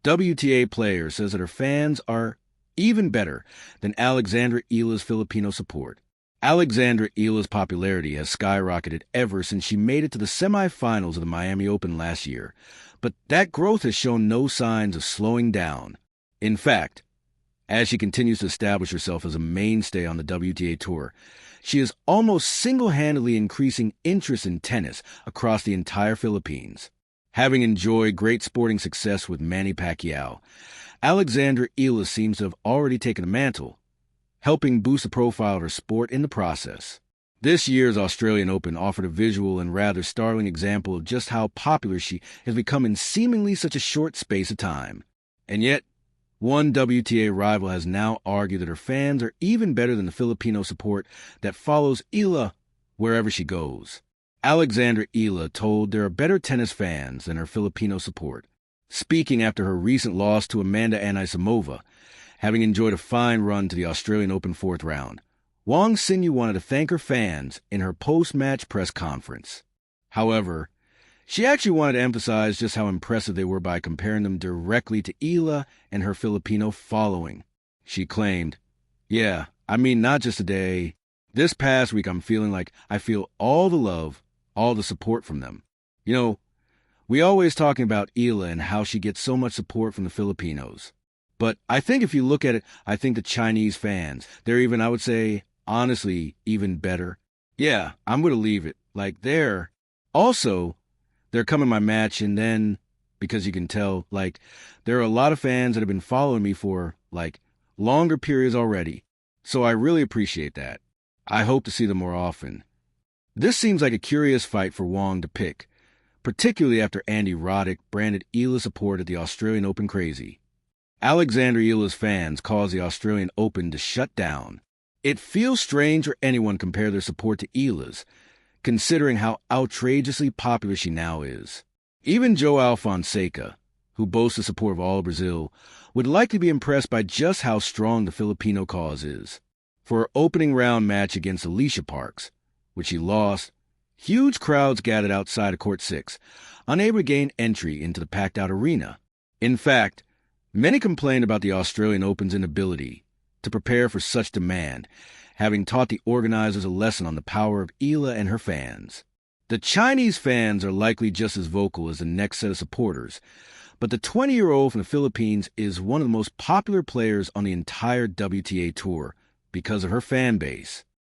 WTA player says that her fans are even better than Alexandra Eala's Filipino support. Alexandra Eala's popularity has skyrocketed ever since she made it to the semifinals of the Miami Open last year, but that growth has shown no signs of slowing down. In fact, as she continues to establish herself as a mainstay on the WTA Tour, she is almost single-handedly increasing interest in tennis across the entire Philippines. Having enjoyed great sporting success with Manny Pacquiao, Alexandra Eala seems to have already taken a mantle, helping boost the profile of her sport in the process. This year's Australian Open offered a visual and rather startling example of just how popular she has become in seemingly such a short space of time. And yet, one WTA rival has now argued that her fans are even better than the Filipino support that follows Eala wherever she goes. Alexandra Eala told there are better tennis fans than her Filipino support, speaking after her recent loss to Amanda Anisimova. Having enjoyed a fine run to the Australian Open fourth round, Wang Xinyu wanted to thank her fans in her post-match press conference. However, she actually wanted to emphasize just how impressive they were by comparing them directly to Eala and her Filipino following. She claimed, "Yeah, I mean, not just today. This past week I'm feeling like I feel all the love, all the support from them. You know, we always talking about Eala and how she gets so much support from the Filipinos. But I think if you look at it, I think the Chinese fans, they're even, I would say, honestly, even better. Yeah, I'm going to leave it. Like, they're coming my match, and then, because you can tell, like, there are a lot of fans that have been following me for, like, longer periods already. So I really appreciate that. I hope to see them more often." This seems like a curious fight for Wang to pick, particularly after Andy Roddick branded Eala's support at the Australian Open crazy. Alexandra Eala's fans caused the Australian Open to shut down. It feels strange for anyone to compare their support to Eala's, considering how outrageously popular she now is. Even Joao Fonseca, who boasts the support of all of Brazil, would likely be impressed by just how strong the Filipino cause is. For her opening round match against Alicia Parks, which she lost, huge crowds gathered outside of Court 6, unable to gain entry into the packed-out arena. In fact, many complained about the Australian Open's inability to prepare for such demand, having taught the organizers a lesson on the power of Eala and her fans. The Chinese fans are likely just as vocal as the next set of supporters, but the 20-year-old from the Philippines is one of the most popular players on the entire WTA Tour because of her fan base.